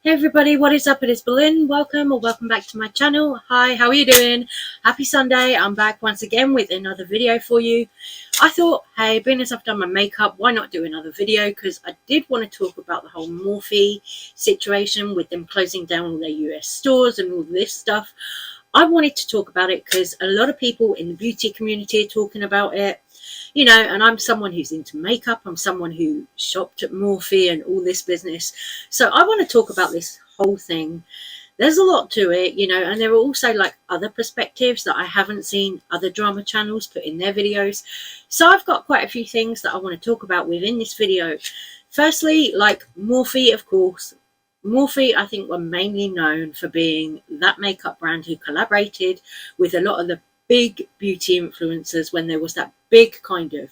Hey everybody, what is up? It is Berlin. Welcome back to my channel. Hi, how are you doing? Happy Sunday. I'm back once again with another video for you. I thought, hey, being as I've done my makeup, why not do another video? Because I did want to talk about the whole Morphe situation with them closing down all their US stores and all this stuff. I wanted to talk about it because a lot of people in the beauty community are talking about it. You know, and I'm someone who's into makeup. I'm someone who shopped at Morphe and all this business. So I want to talk about this whole thing. There's a lot to it, you know, and there are also like other perspectives that I haven't seen other drama channels put in their videos. So I've got quite a few things that I want to talk about within this video. Firstly, like Morphe, of course. Morphe, I think, were mainly known for being that makeup brand who collaborated with a lot of the big beauty influencers when there was that big kind of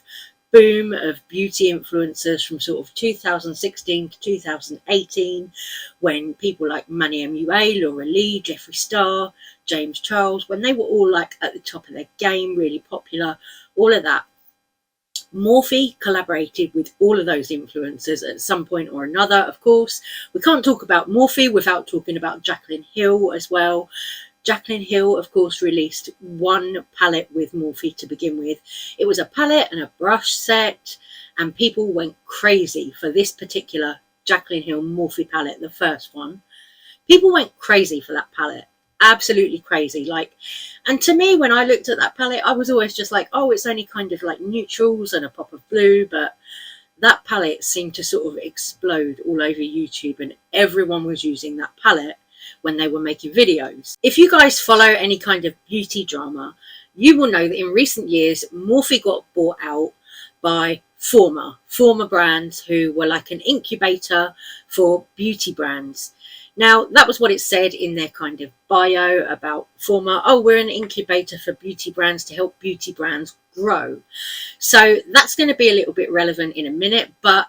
boom of beauty influencers from sort of 2016 to 2018, when people like Manny MUA, Laura Lee, Jeffree Star, James Charles, when they were all like at the top of their game, really popular, all of that. Morphe collaborated with all of those influencers at some point or another. Of course, we can't talk about Morphe without talking about Jaclynhill as well. Jaclynhill, of course, released one palette with Morphe to begin with. It was a palette and a brush set, and people went crazy for this particular Jaclynhill Morphe palette, the first one. People went crazy for that palette. Absolutely crazy. Like, and to me, when I looked at that palette, I was always just like, oh, it's only kind of like neutrals and a pop of blue, but that palette seemed to sort of explode all over YouTube, and everyone was using that palette when they were making videos. If you guys follow any kind of beauty drama, you will know that in recent years, Morphe got bought out by former brands who were like an incubator for beauty brands. Now, that was what it said in their kind of bio about former. Oh, we're an incubator for beauty brands to help beauty brands grow. So that's going to be a little bit relevant in a minute, but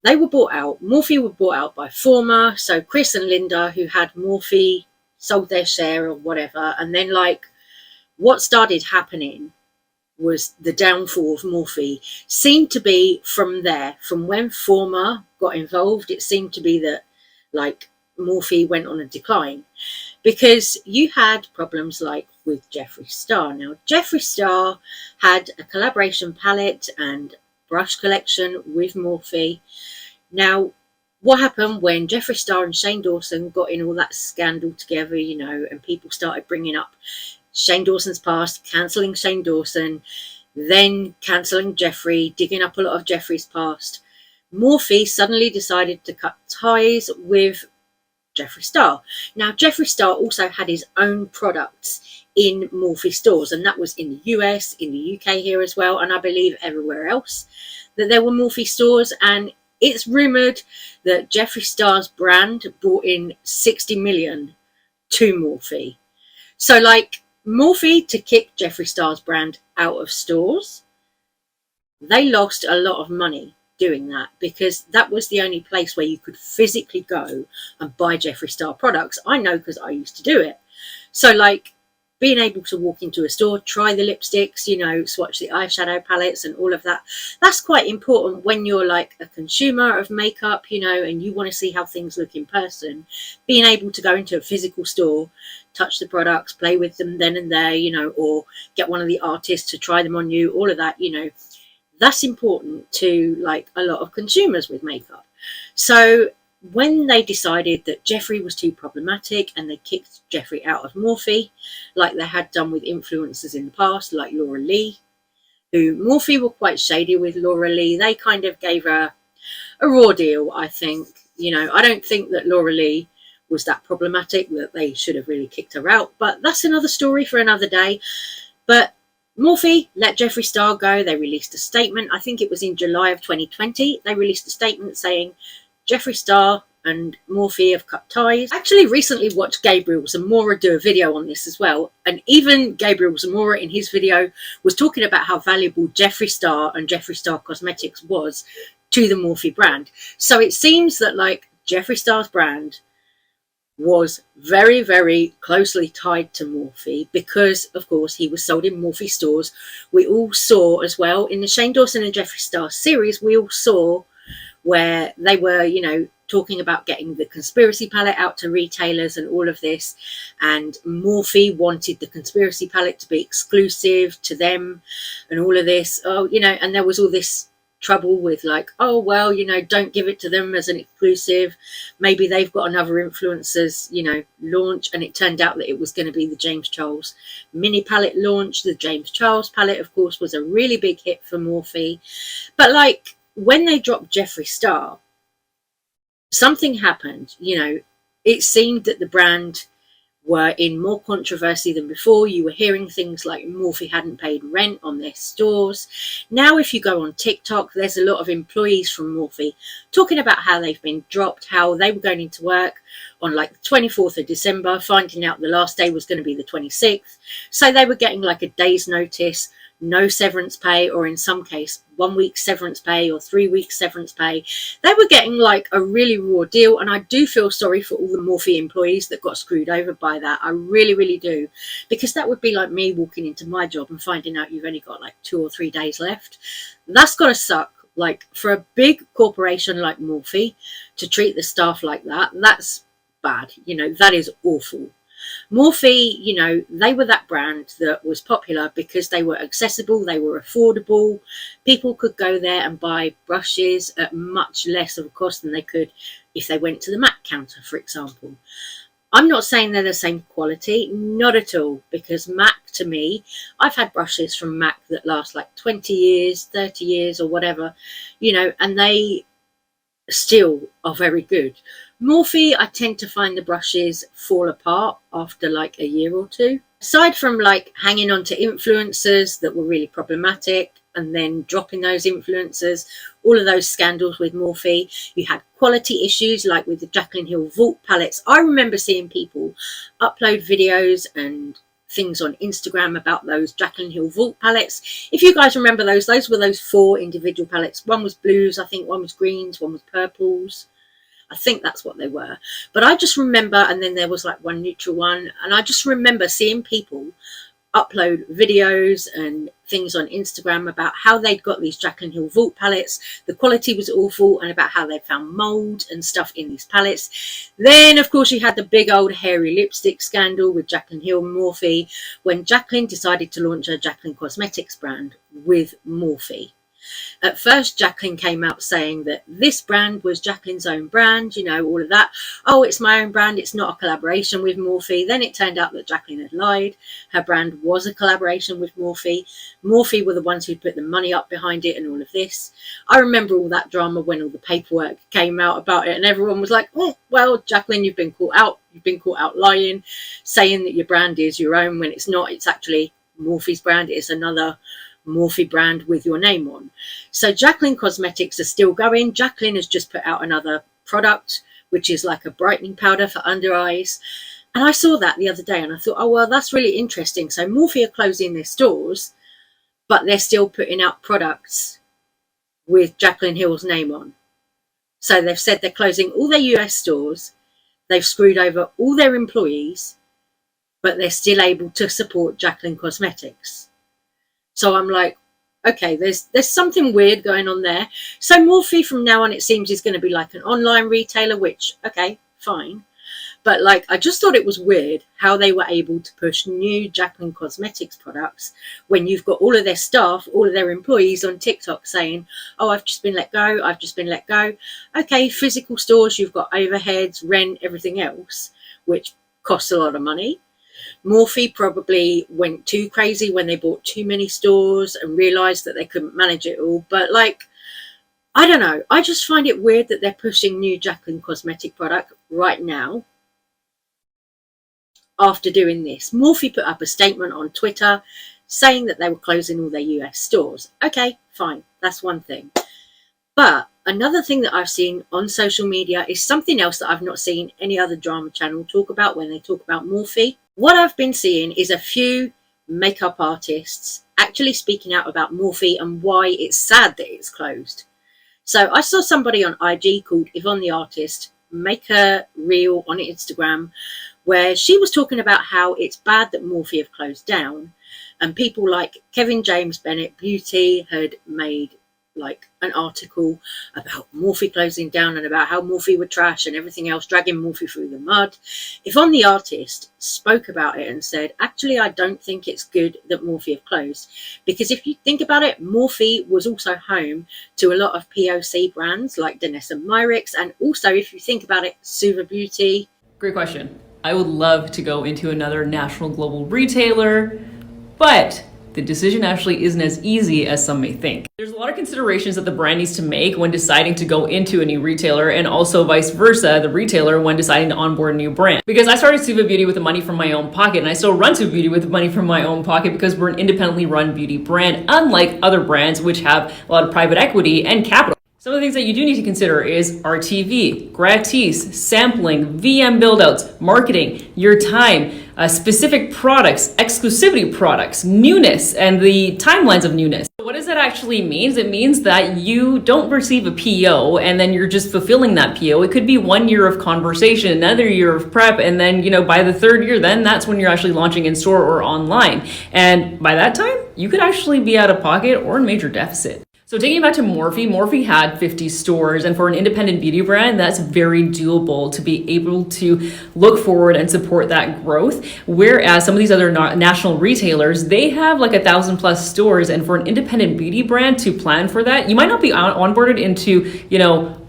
they were bought out. Morphe were bought out by former. So Chris and Linda, who had Morphe, sold their share or whatever. And then like what started happening was the downfall of Morphe seemed to be from there. From when former got involved, it seemed to be that like Morphe went on a decline, because you had problems like with Jeffree Star. Now, Jeffree Star had a collaboration palette and brush collection with Morphe. Now, what happened when Jeffree Star and Shane Dawson got in all that scandal together, you know, and people started bringing up Shane Dawson's past, cancelling Shane Dawson, then cancelling Jeffree, digging up a lot of Jeffree's past. Morphe suddenly decided to cut ties with Jeffree Star. Now, Jeffree Star also had his own products in Morphe stores, and that was in the US, in the UK here as well, and I believe everywhere else that there were Morphe stores. And it's rumoured that Jeffree Star's brand brought in 60 million to Morphe. So like Morphe, to kick Jeffree Star's brand out of stores, they lost a lot of money doing that, because that was the only place where you could physically go and buy Jeffree Star products. I know, because I used to do it. So like being able to walk into a store, try the lipsticks, you know, swatch the eyeshadow palettes and all of that, that's quite important when you're like a consumer of makeup, you know, and you want to see how things look in person. Being able to go into a physical store, touch the products, play with them then and there, you know, or get one of the artists to try them on you, all of that, you know, that's important to like a lot of consumers with makeup. So when they decided that Jeffree was too problematic and they kicked Jeffree out of Morphe, like they had done with influencers in the past, like Laura Lee, who Morphe were quite shady with Laura Lee. They kind of gave her a raw deal, I think. You know, I don't think that Laura Lee was that problematic that they should have really kicked her out, but that's another story for another day. But Morphe let Jeffree Star go. They released a statement. I think it was in July of 2020. They released a statement saying Jeffree Star and Morphe have cut ties. I actually recently watched Gabriel Zamora do a video on this as well. And even Gabriel Zamora in his video was talking about how valuable Jeffree Star and Jeffree Star Cosmetics was to the Morphe brand. So it seems that like Jeffree Star's brand was very, very closely tied to Morphe because, of course, he was sold in Morphe stores. We all saw as well in the Shane Dawson and Jeffree Star series, we all saw where they were, you know, talking about getting the Conspiracy palette out to retailers and all of this. And Morphe wanted the Conspiracy palette to be exclusive to them and all of this. Oh, you know, and there was all this trouble with like, oh, well, you know, don't give it to them as an exclusive. Maybe they've got another influencer's, you know, launch. And it turned out that it was going to be the James Charles mini palette launch. The James Charles palette, of course, was a really big hit for Morphe. But like when they dropped Jeffree Star, something happened. You know, it seemed that the brand were in more controversy than before. You were hearing things like Morphe hadn't paid rent on their stores. Now, if you go on TikTok, there's a lot of employees from Morphe talking about how they've been dropped, how they were going into work on like the 24th of December, finding out the last day was going to be the 26th. So they were getting like a day's notice, no severance pay, or in some case 1 week severance pay or 3 weeks severance pay. They were getting like a really raw deal, and I do feel sorry for all the Morphe employees that got screwed over by that. I really, really do, because that would be like me walking into my job and finding out you've only got like 2 or 3 days left. That's got to suck. Like for a big corporation like Morphe to treat the staff like that, that's bad. You know, that is awful. Morphe, you know, they were that brand that was popular because they were accessible, they were affordable. People could go there and buy brushes at much less of a cost than they could if they went to the MAC counter, for example. I'm not saying they're the same quality, not at all, because MAC, to me, I've had brushes from MAC that last like 20 years, 30 years or whatever, you know, and they still are very good. Morphe, I tend to find the brushes fall apart after like a year or two. Aside from like hanging on to influencers that were really problematic and then dropping those influencers, all of those scandals with Morphe, you had quality issues like with the Jaclyn Vault palettes. I remember seeing people upload videos and things on Instagram about those Jaclyn Vault palettes. If you guys remember those were those 4 individual palettes. One was blues, I think one was greens, one was purples. I think that's what they were. But I just remember, and then there was like one neutral one, and I just remember seeing people upload videos and things on Instagram about how they'd got these Jaclyn Vault palettes. The quality was awful, and about how they found mold and stuff in these palettes. Then, of course, you had the big old hairy lipstick scandal with Jaclyn Hill and Morphe when Jaclyn decided to launch her Jaclyn Cosmetics brand with Morphe. At first, Jaclyn came out saying that this brand was Jaclyn's own brand, you know, all of that. Oh, it's my own brand. It's not a collaboration with Morphe. Then it turned out that Jaclyn had lied. Her brand was a collaboration with Morphe. Morphe were the ones who put the money up behind it and all of this. I remember all that drama when all the paperwork came out about it and everyone was like, oh, well, Jaclyn, you've been caught out. You've been caught out lying, saying that your brand is your own when it's not. It's actually Morphe's brand. It's another Morphe brand with your name on. So Jaclyn Cosmetics are still going. Jaclyn has just put out another product, which is like a brightening powder for under eyes. And I saw that the other day and I thought, oh, well, that's really interesting. So Morphe are closing their stores, but they're still putting out products with Jaclyn Hill's name on. So they've said they're closing all their US stores. They've screwed over all their employees, but they're still able to support Jaclyn Cosmetics. So I'm like, okay, there's something weird going on there. So Morphe from now on, it seems, is going to be like an online retailer, which, okay, fine. But like, I just thought it was weird how they were able to push new Jaclyn Cosmetics products when you've got all of their staff, all of their employees on TikTok saying, oh, I've just been let go. I've just been let go. Okay, physical stores, you've got overheads, rent, everything else, which costs a lot of money. Morphe probably went too crazy when they bought too many stores and realized that they couldn't manage it all. But like, I don't know. I just find it weird that they're pushing new Jaclyn cosmetic product right now after doing this. Morphe put up a statement on Twitter saying that they were closing all their US stores. Okay, fine. That's one thing. But another thing that I've seen on social media is something else that I've not seen any other drama channel talk about when they talk about Morphe. What I've been seeing is a few makeup artists actually speaking out about Morphe and why it's sad that it's closed. So I saw somebody on IG called Yvonne the Artist make a reel on Instagram where she was talking about how it's bad that Morphe have closed down, and people like Kevin James Bennett Beauty had made like an article about Morphe closing down and about how Morphe were trash and everything else, dragging Morphe through the mud. Yvonne the Artist spoke about it and said, actually, I don't think it's good that Morphe have closed, because if you think about it, Morphe was also home to a lot of POC brands like Dennis and Myrix, and also, if you think about it, suvabeauty. Great question. I would love to go into another national global retailer, but the decision actually isn't as easy as some may think. There's a lot of considerations that the brand needs to make when deciding to go into a new retailer, and also vice versa, the retailer when deciding to onboard a new brand. Because I started suvabeauty with the money from my own pocket, and I still run suvabeauty with the money from my own pocket because we're an independently run beauty brand, unlike other brands which have a lot of private equity and capital. Some of the things that you do need to consider is RTV, gratis, sampling, VM buildouts, marketing, your time, specific products, exclusivity products, newness, and the timelines of newness. What does that actually mean? It means that you don't receive a PO and then you're just fulfilling that PO. It could be 1 year of conversation, another year of prep, and then, by the third year, then that's when you're actually launching in store or online. And by that time, you could actually be out of pocket or in major deficit. So taking it back to Morphe, Morphe had 50 stores, and for an independent beauty brand, that's very doable to be able to look forward and support that growth. Whereas some of these other national retailers, they have like 1,000+ stores, and for an independent beauty brand to plan for that, you might not be onboarded into,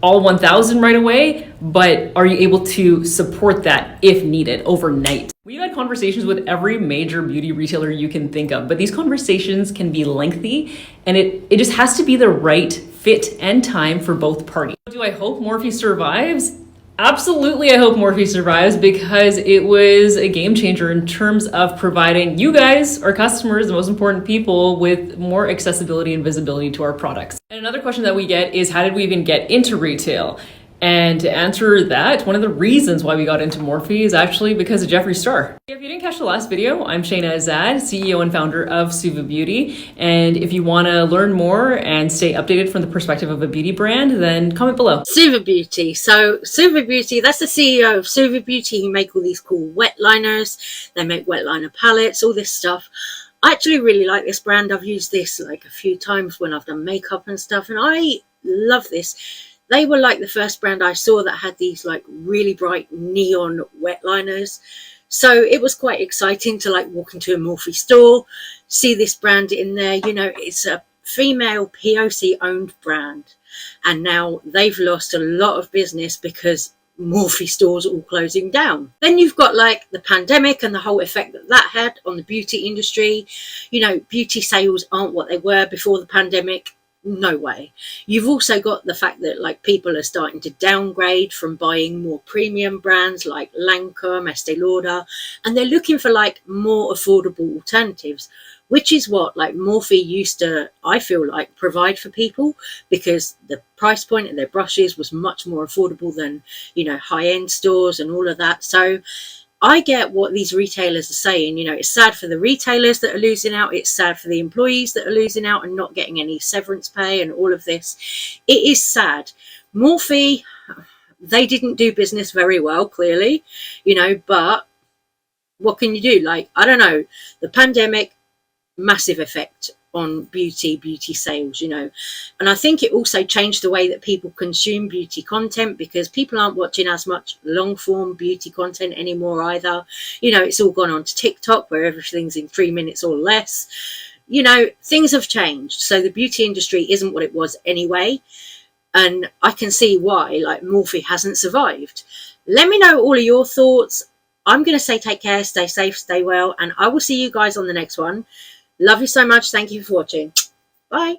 all 1,000 right away, but are you able to support that if needed overnight? We've had conversations with every major beauty retailer you can think of, but these conversations can be lengthy, and it just has to be the right fit and time for both parties. Do I hope Morphe survives? Absolutely, I hope Morphe survives, because it was a game changer in terms of providing you guys, our customers, the most important people, with more accessibility and visibility to our products. And another question that we get is, how did we even get into retail? And to answer that, one of the reasons why we got into Morphe is actually because of Jeffree Star. If you didn't catch the last video, I'm Shayna Azad, CEO and founder of suvabeauty. And if you want to learn more and stay updated from the perspective of a beauty brand, then comment below. Suvabeauty. So suvabeauty, that's the CEO of suvabeauty, who make all these cool wet liners. They make wet liner palettes, all this stuff. I actually really like this brand. I've used this like a few times when I've done makeup and stuff, and I love this. They were like the first brand I saw that had these like really bright neon wet liners. So it was quite exciting to like walk into a Morphe store, see this brand in there. It's a female POC owned brand. And now they've lost a lot of business because Morphe stores are all closing down. Then you've got like the pandemic and the whole effect that had on the beauty industry. Beauty sales aren't what they were before the pandemic. No way. You've also got the fact that like people are starting to downgrade from buying more premium brands like Lancome, Estee Lauder, and they're looking for like more affordable alternatives, which is what like Morphe used to, I feel like, provide for people, because the price point of their brushes was much more affordable than, high-end stores and all of that. So I get what these retailers are saying. It's sad for the retailers that are losing out. It's sad for the employees that are losing out and not getting any severance pay and all of this. It is sad. Morphe, they didn't do business very well, clearly, but what can you do? Like, I don't know, the pandemic, massive effect on beauty sales, and I think it also changed the way that people consume beauty content, because people aren't watching as much long form beauty content anymore either. It's all gone on to TikTok, where everything's in 3 minutes or less. Things have changed, so the beauty industry isn't what it was anyway, and I can see why like Morphe hasn't survived. Let me know all of your thoughts. I'm going to say take care, stay safe, stay well, and I will see you guys on the next one. Love you so much. Thank you for watching. Bye.